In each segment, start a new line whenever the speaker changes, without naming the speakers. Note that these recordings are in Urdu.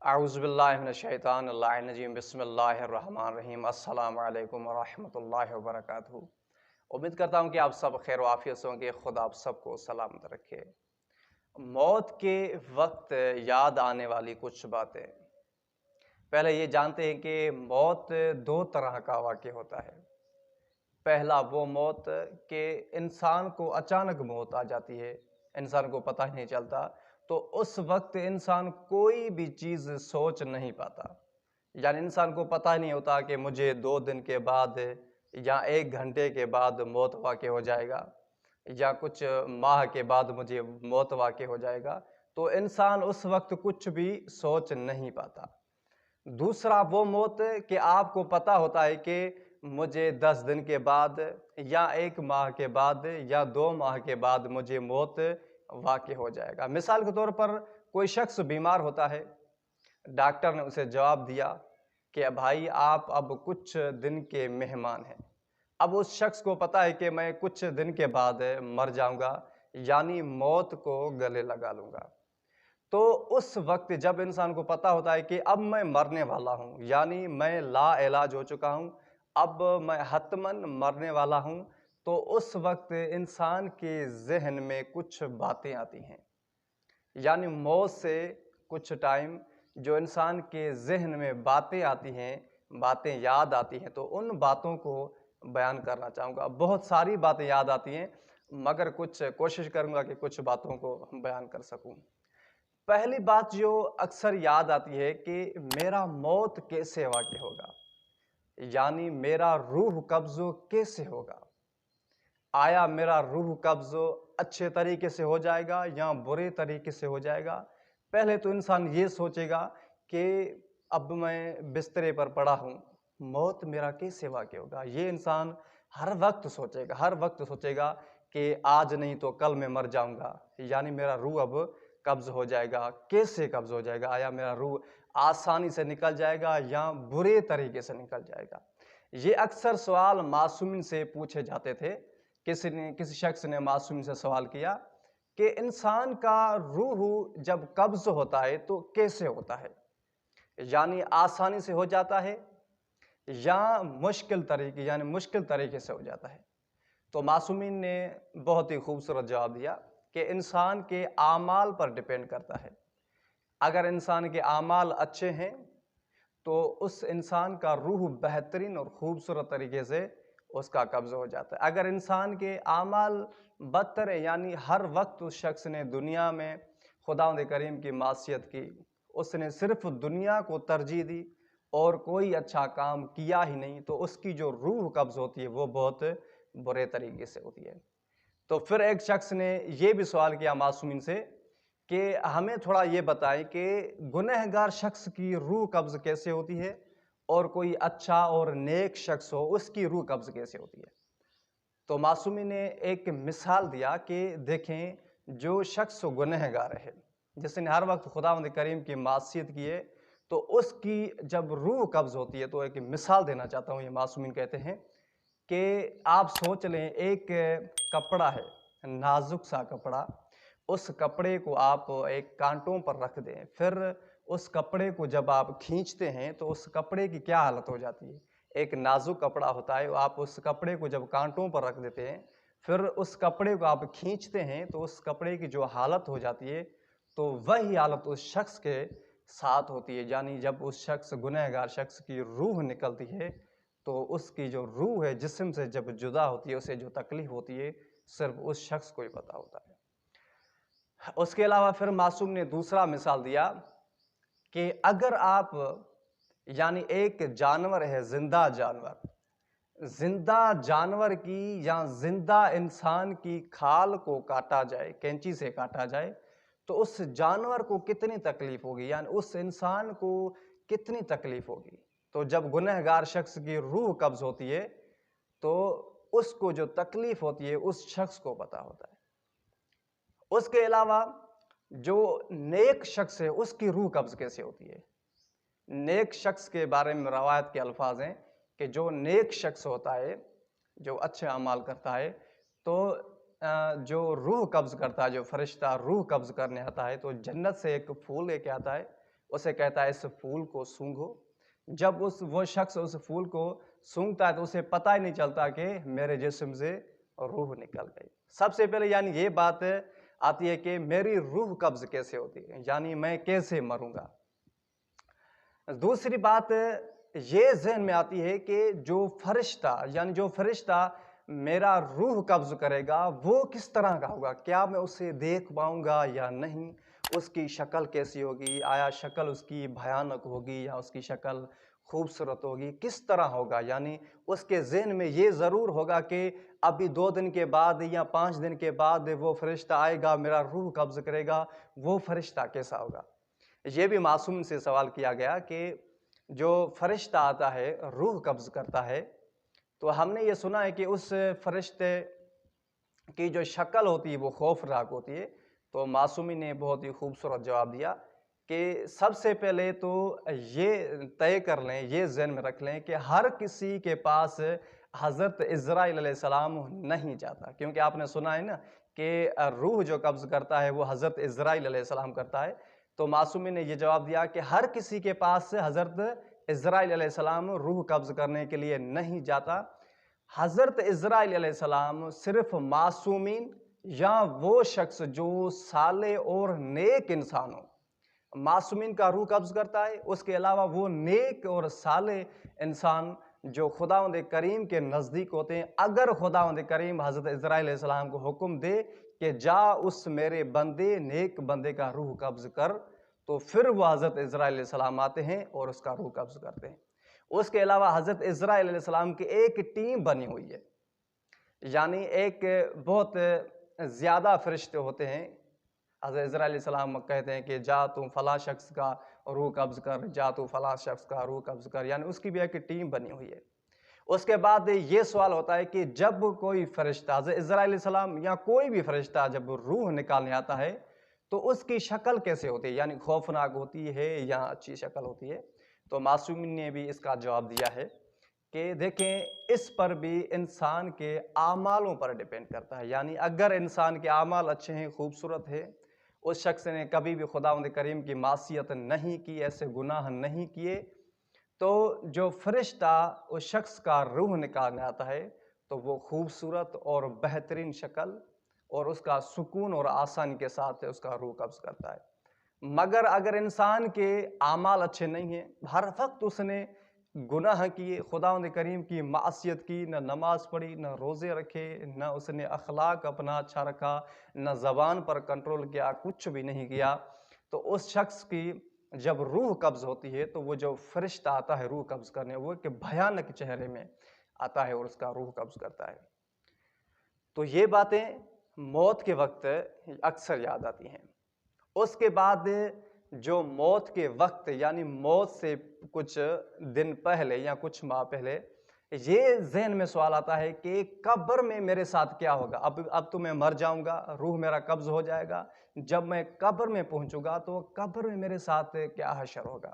اعوذ باللہ من الشیطان الرجیم بسم اللہ الرحمن الرحیم السلام علیکم ورحمۃ اللہ وبرکاتہ۔ امید کرتا ہوں کہ آپ سب خیر و عافیت سے ہوں گے۔ خدا آپ سب کو سلامت رکھے۔ موت کے وقت یاد آنے والی کچھ باتیں۔ پہلے یہ جانتے ہیں کہ موت دو طرح کا واقع ہوتا ہے۔ پہلا وہ موت کہ انسان کو اچانک موت آ جاتی ہے، انسان کو پتہ ہی نہیں چلتا، تو اس وقت انسان کوئی بھی چیز سوچ نہیں پاتا۔ یعنی انسان کو پتہ ہی نہیں ہوتا کہ مجھے 2 دن کے بعد یا 1 گھنٹے کے بعد موت واقع ہو جائے گا یا کچھ ماہ کے بعد مجھے موت واقع ہو جائے گا، تو انسان اس وقت کچھ بھی سوچ نہیں پاتا۔ دوسرا وہ موت کہ آپ کو پتہ ہوتا ہے کہ مجھے 10 دن کے بعد یا 1 ماہ کے بعد یا 2 ماہ کے بعد مجھے موت واقع ہو جائے گا۔ مثال کے طور پر کوئی شخص بیمار ہوتا ہے، ڈاکٹر نے اسے جواب دیا کہ بھائی آپ اب کچھ دن کے مہمان ہیں۔ اب اس شخص کو پتہ ہے کہ میں کچھ دن کے بعد مر جاؤں گا، یعنی موت کو گلے لگا لوں گا۔ تو اس وقت جب انسان کو پتہ ہوتا ہے کہ اب میں مرنے والا ہوں، یعنی میں لا علاج ہو چکا ہوں، اب میں حتماً مرنے والا ہوں، تو اس وقت انسان کے ذہن میں کچھ باتیں آتی ہیں۔ یعنی موت سے کچھ ٹائم جو انسان کے ذہن میں باتیں آتی ہیں، باتیں یاد آتی ہیں، تو ان باتوں کو بیان کرنا چاہوں گا۔ بہت ساری باتیں یاد آتی ہیں، مگر کچھ کوشش کروں گا کہ کچھ باتوں کو بیان کر سکوں۔ پہلی بات جو اکثر یاد آتی ہے کہ میرا موت کیسے واقع ہوگا، یعنی میرا روح قبض کیسے ہوگا۔ آیا میرا روح قبض اچھے طریقے سے ہو جائے گا یا برے طریقے سے ہو جائے گا؟ پہلے تو انسان یہ سوچے گا کہ اب میں بسترے پر پڑا ہوں، موت میرا کیسے واقع ہوگا۔ یہ انسان ہر وقت سوچے گا کہ آج نہیں تو کل میں مر جاؤں گا، یعنی میرا روح اب قبض ہو جائے گا۔ کیسے قبض ہو جائے گا؟ آیا میرا روح آسانی سے نکل جائے گا یا برے طریقے سے نکل جائے گا؟ یہ اکثر سوال معصومین سے پوچھے جاتے تھے۔ کسی شخص نے معصوم سے سوال کیا کہ انسان کا روح جب قبض ہوتا ہے تو کیسے ہوتا ہے، یعنی آسانی سے ہو جاتا ہے یا مشکل طریقے سے ہو جاتا ہے؟ تو معصومین نے بہت ہی خوبصورت جواب دیا کہ انسان کے اعمال پر ڈیپینڈ کرتا ہے۔ اگر انسان کے اعمال اچھے ہیں تو اس انسان کا روح بہترین اور خوبصورت طریقے سے اس کا قبض ہو جاتا ہے۔ اگر انسان کے اعمال بدتر ہیں، یعنی ہر وقت اس شخص نے دنیا میں خداوند کریم کی معصیت کی، اس نے صرف دنیا کو ترجیح دی اور کوئی اچھا کام کیا ہی نہیں، تو اس کی جو روح قبض ہوتی ہے وہ بہت برے طریقے سے ہوتی ہے۔ تو پھر ایک شخص نے یہ بھی سوال کیا معصومین سے کہ ہمیں تھوڑا یہ بتائیں کہ گنہگار شخص کی روح قبض کیسے ہوتی ہے اور کوئی اچھا اور نیک شخص ہو اس کی روح قبض کیسے ہوتی ہے؟ تو معصومی نے ایک مثال دیا کہ دیکھیں، جو شخص گنہگار ہے، جس نے ہر وقت خداوند کریم کی معصیت کی ہے، تو اس کی جب روح قبض ہوتی ہے، تو ایک مثال دینا چاہتا ہوں۔ یہ معصومین کہتے ہیں کہ آپ سوچ لیں ایک کپڑا ہے، نازک سا کپڑا، اس کپڑے کو آپ ایک کانٹوں پر رکھ دیں، پھر اس کپڑے کو جب آپ کھینچتے ہیں تو اس کپڑے کی کیا حالت ہو جاتی ہے؟ ایک نازک کپڑا ہوتا ہے، آپ اس کپڑے کو جب کانٹوں پر رکھ دیتے ہیں، پھر اس کپڑے کو آپ کھینچتے ہیں تو اس کپڑے کی جو حالت ہو جاتی ہے، تو وہی حالت اس شخص کے ساتھ ہوتی ہے۔ یعنی جب اس شخص گنہگار شخص کی روح نکلتی ہے تو اس کی جو روح ہے جسم سے جب جدا ہوتی ہے، اسے جو تکلیف ہوتی ہے صرف اس شخص کو ہی پتہ ہوتا ہے۔ اس کے علاوہ پھر معصوم نے دوسرا مثال دیا کہ اگر آپ، یعنی ایک جانور ہے، زندہ جانور کی یا زندہ انسان کی کھال کو کاٹا جائے، کینچی سے کاٹا جائے، تو اس جانور کو کتنی تکلیف ہوگی، یعنی اس انسان کو کتنی تکلیف ہوگی۔ تو جب گنہگار شخص کی روح قبض ہوتی ہے تو اس کو جو تکلیف ہوتی ہے اس شخص کو پتہ ہوتا ہے۔ اس کے علاوہ جو نیک شخص ہے اس کی روح قبض کیسے ہوتی ہے؟ نیک شخص کے بارے میں روایت کے الفاظ ہیں کہ جو نیک شخص ہوتا ہے، جو اچھے اعمال کرتا ہے، تو جو روح قبض کرتا ہے، جو فرشتہ روح قبض کرنے آتا ہے، تو جنت سے ایک پھول لے کے آتا ہے، اسے کہتا ہے اس پھول کو سونگھو۔ جب وہ شخص اس پھول کو سونگھتا ہے تو اسے پتہ ہی نہیں چلتا کہ میرے جسم سے روح نکل گئی۔ سب سے پہلے یعنی یہ بات آتی ہے کہ میری روح قبض کیسے ہوتی ہے، یعنی میں کیسے مروں گا۔ دوسری بات یہ ذہن میں آتی ہے کہ جو فرشتہ میرا روح قبض کرے گا وہ کس طرح کا ہوگا، کیا میں اسے دیکھ پاؤں گا یا نہیں، اس کی شکل کیسی ہوگی، آیا شکل اس کی بھیانک ہوگی یا اس کی شکل خوبصورت ہوگی، کس طرح ہوگا۔ یعنی اس کے ذہن میں یہ ضرور ہوگا کہ ابھی 2 دن کے بعد یا 5 دن کے بعد وہ فرشتہ آئے گا، میرا روح قبض کرے گا، وہ فرشتہ کیسا ہوگا۔ یہ بھی معصوم سے سوال کیا گیا کہ جو فرشتہ آتا ہے روح قبض کرتا ہے تو ہم نے یہ سنا ہے کہ اس فرشتے کی جو شکل ہوتی ہے وہ خوفناک ہوتی ہے۔ تو معصومی نے بہت ہی خوبصورت جواب دیا کہ سب سے پہلے تو یہ طے کر لیں، یہ ذہن میں رکھ لیں کہ ہر کسی کے پاس حضرت عزرائیل علیہ السلام نہیں جاتا، کیونکہ آپ نے سنا ہے نا کہ روح جو قبض کرتا ہے وہ حضرت عزرائیل علیہ السلام کرتا ہے۔ تو معصومی نے یہ جواب دیا کہ ہر کسی کے پاس حضرت عزرائیل علیہ السلام روح قبض کرنے کے لیے نہیں جاتا۔ حضرت عزرائیل علیہ السلام صرف معصومین یا وہ شخص جو صالح اور نیک انسان ہو، معصومین کا روح قبض کرتا ہے۔ اس کے علاوہ وہ نیک اور صالح انسان جو خداوند کریم کے نزدیک ہوتے ہیں، اگر خداوند کریم حضرت عزرائیل علیہ السلام کو حکم دے کہ جا اس میرے بندے نیک بندے کا روح قبض کر، تو پھر وہ حضرت عزرائیل علیہ السلام آتے ہیں اور اس کا روح قبض کرتے ہیں۔ اس کے علاوہ حضرت عزرائیل علیہ السلام کی ایک ٹیم بنی ہوئی ہے، یعنی ایک بہت زیادہ فرشتے ہوتے ہیں۔ حضرت عزرائیل علیہ السلام کہتے ہیں کہ جا تو فلاں شخص کا روح قبض کر، جا تو فلاں شخص کا روح قبض کر، یعنی اس کی بھی ایک ٹیم بنی ہوئی ہے۔ اس کے بعد یہ سوال ہوتا ہے کہ جب کوئی فرشتہ حضرت عزرائیل علیہ السلام یا کوئی بھی فرشتہ جب روح نکالنے آتا ہے تو اس کی شکل کیسے ہوتی ہے، یعنی خوفناک ہوتی ہے یا اچھی شکل ہوتی ہے۔ تو معصومین نے بھی اس کا جواب دیا ہے کہ دیکھیں اس پر بھی انسان کے اعمالوں پر ڈیپینڈ کرتا ہے، یعنی اگر انسان کے اعمال اچھے ہیں، خوبصورت ہے، اس شخص نے کبھی بھی خداوند کریم کی معصیت نہیں کی، ایسے گناہ نہیں کیے، تو جو فرشتہ اس شخص کا روح نکالنے آتا ہے تو وہ خوبصورت اور بہترین شکل اور اس کا سکون اور آسانی کے ساتھ اس کا روح قبض کرتا ہے۔ مگر اگر انسان کے اعمال اچھے نہیں ہیں، ہر وقت اس نے گناہ کیے، خداوند کریم کی معصیت کی، نہ نماز پڑھی، نہ روزے رکھے، نہ اس نے اخلاق اپنا اچھا رکھا، نہ زبان پر کنٹرول کیا، کچھ بھی نہیں کیا، تو اس شخص کی جب روح قبض ہوتی ہے تو وہ جو فرشتہ آتا ہے روح قبض کرنے، وہ ایک بھیانک چہرے میں آتا ہے اور اس کا روح قبض کرتا ہے۔ تو یہ باتیں موت کے وقت اکثر یاد آتی ہیں۔ اس کے بعد جو موت کے وقت یعنی موت سے کچھ دن پہلے یا کچھ ماہ پہلے یہ ذہن میں سوال آتا ہے کہ قبر میں میرے ساتھ کیا ہوگا، اب تو میں مر جاؤں گا، روح میرا قبض ہو جائے گا، جب میں قبر میں پہنچوں گا تو قبر میں میرے ساتھ کیا حشر ہوگا۔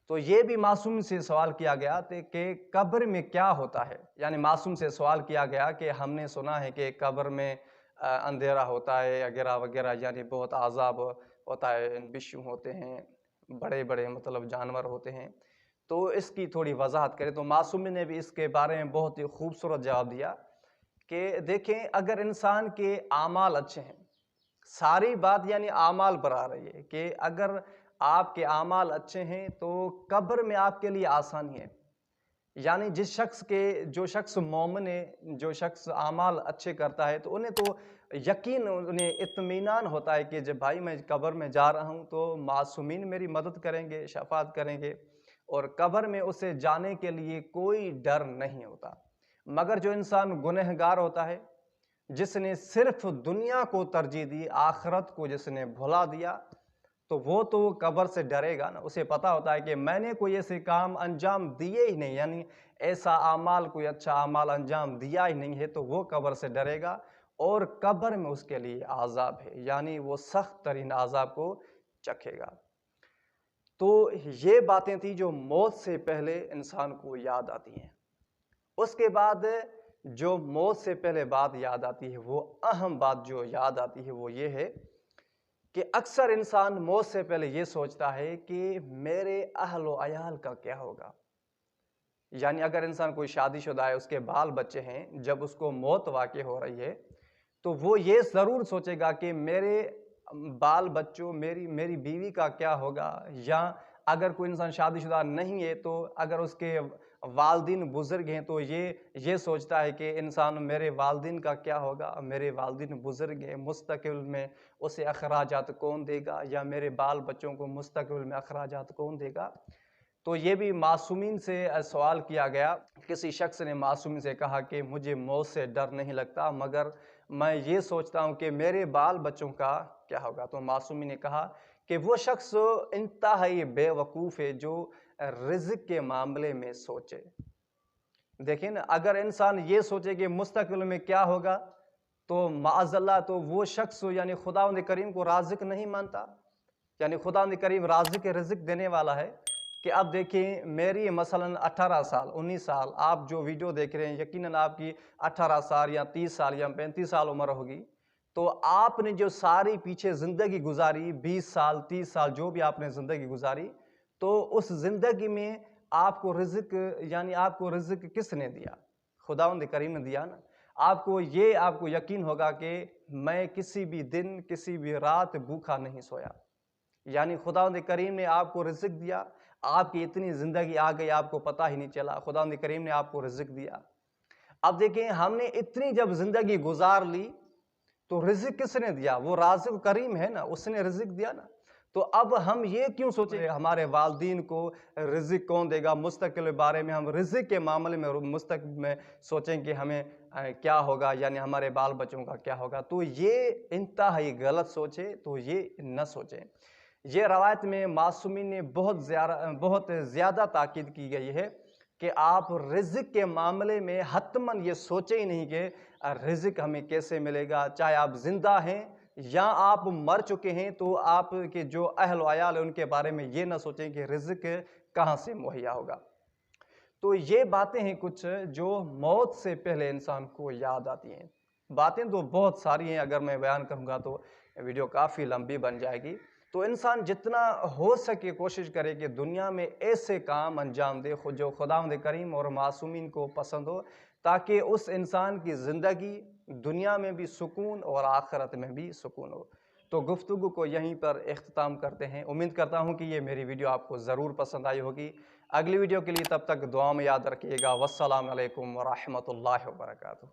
تو یہ بھی معصوم سے سوال کیا گیا کہ قبر میں کیا ہوتا ہے، یعنی معصوم سے سوال کیا گیا کہ ہم نے سنا ہے کہ قبر میں اندھیرا ہوتا ہے وغیرہ وغیرہ، یعنی بہت عذاب ہوتا ہے، بچھو ہوتے ہیں، بڑے بڑے مطلب جانور ہوتے ہیں، تو اس کی تھوڑی وضاحت کریں۔ تو معصوم نے بھی اس کے بارے میں بہت ہی خوبصورت جواب دیا کہ دیکھیں اگر انسان کے اعمال اچھے ہیں، ساری بات یعنی اعمال پر آ رہی ہے کہ اگر آپ کے اعمال اچھے ہیں تو قبر میں آپ کے لیے آسانی ہے، یعنی جو شخص مومن ہے، جو شخص اعمال اچھے کرتا ہے تو انہیں تو یقین، انہیں اطمینان ہوتا ہے کہ جب بھائی میں قبر میں جا رہا ہوں تو معصومین میری مدد کریں گے، شفاعت کریں گے، اور قبر میں اسے جانے کے لیے کوئی ڈر نہیں ہوتا۔ مگر جو انسان گنہگار ہوتا ہے، جس نے صرف دنیا کو ترجیح دی، آخرت کو جس نے بھلا دیا، تو وہ تو قبر سے ڈرے گا نا، اسے پتا ہوتا ہے کہ میں نے کوئی ایسے کام انجام دیے ہی نہیں، یعنی ایسا کوئی اچھا اعمال انجام دیا ہی نہیں ہے، تو وہ قبر سے ڈرے گا، اور قبر میں اس کے لیے عذاب ہے، یعنی وہ سخت ترین عذاب کو چکھے گا۔ تو یہ باتیں تھیں جو موت سے پہلے انسان کو یاد آتی ہیں۔ اس کے بعد جو موت سے پہلے بات یاد آتی ہے، وہ اہم بات جو یاد آتی ہے وہ یہ ہے کہ اکثر انسان موت سے پہلے یہ سوچتا ہے کہ میرے اہل و عیال کا کیا ہوگا. یعنی اگر انسان کوئی شادی شدہ ہے، اس کے بال بچے ہیں، جب اس کو موت واقع ہو رہی ہے تو وہ یہ ضرور سوچے گا کہ میرے بال بچوں، میری بیوی کا کیا ہوگا. یا اگر کوئی انسان شادی شدہ نہیں ہے تو اگر اس کے والدین بزرگ ہیں تو یہ سوچتا ہے کہ انسان میرے والدین کا کیا ہوگا، میرے والدین بزرگ ہیں، مستقبل میں اسے اخراجات کون دے گا، یا میرے بال بچوں کو مستقبل میں اخراجات کون دے گا. تو یہ بھی معصومین سے سوال کیا گیا. کسی شخص نے معصومین سے کہا کہ مجھے موت سے ڈر نہیں لگتا، مگر میں یہ سوچتا ہوں کہ میرے بال بچوں کا کیا ہوگا. تو معصومین نے کہا کہ وہ شخص انتہائی بے وقوف ہے جو رزق کے معاملے میں سوچے. دیکھیں نا، اگر انسان یہ سوچے کہ مستقبل میں کیا ہوگا تو معاذ اللہ تو وہ شخص یعنی خداوند کریم کو رازق نہیں مانتا. یعنی خداوند کریم رازق رزق دینے والا ہے. کہ اب دیکھیں، میری مثلاً 18 سال 19 سال، آپ جو ویڈیو دیکھ رہے ہیں یقیناً آپ کی 18 سال یا 30 سال یا 35 سال عمر ہوگی. تو آپ نے جو ساری پیچھے زندگی گزاری، 20 سال 30 سال جو بھی آپ نے زندگی گزاری، تو اس زندگی میں آپ کو رزق یعنی آپ کو رزق کس نے دیا؟ خداوند کریم نے دیا نا. آپ کو یقین ہوگا کہ میں کسی بھی دن کسی بھی رات بھوکا نہیں سویا. یعنی خداوند کریم نے آپ کو رزق دیا، آپ کی اتنی زندگی آ گئی آپ کو پتہ ہی نہیں چلا. خداوند کریم نے آپ کو رزق دیا. اب دیکھیں، ہم نے اتنی جب زندگی گزار لی تو رزق کس نے دیا؟ وہ رازق کریم ہے نا، اس نے رزق دیا نا. تو اب ہم یہ کیوں سوچیں ہمارے والدین کو رزق کون دے گا؟ مستقبل بارے میں ہم رزق کے معاملے میں مستقبل میں سوچیں کہ ہمیں کیا ہوگا، یعنی ہمارے بال بچوں کا کیا ہوگا. تو یہ انتہائی غلط سوچے، تو یہ نہ سوچیں. یہ روایت میں معصومین نے بہت زیادہ تاکید کی گئی ہے کہ آپ رزق کے معاملے میں حتماً یہ سوچیں ہی نہیں کہ رزق ہمیں کیسے ملے گا. چاہے آپ زندہ ہیں یا آپ مر چکے ہیں تو آپ کے جو اہل و عیال ہیں ان کے بارے میں یہ نہ سوچیں کہ رزق کہاں سے مہیا ہوگا. تو یہ باتیں ہیں کچھ جو موت سے پہلے انسان کو یاد آتی ہیں. باتیں تو بہت ساری ہیں، اگر میں بیان کروں گا تو ویڈیو کافی لمبی بن جائے گی. تو انسان جتنا ہو سکے کوشش کرے کہ دنیا میں ایسے کام انجام دے جو خداوند کریم اور معصومین کو پسند ہو، تاکہ اس انسان کی زندگی دنیا میں بھی سکون اور آخرت میں بھی سکون ہو. تو گفتگو کو یہیں پر اختتام کرتے ہیں. امید کرتا ہوں کہ یہ میری ویڈیو آپ کو ضرور پسند آئی ہوگی. اگلی ویڈیو کے لیے تب تک دعا میں یاد رکھیے گا. والسلام علیکم ورحمۃ اللہ وبرکاتہ.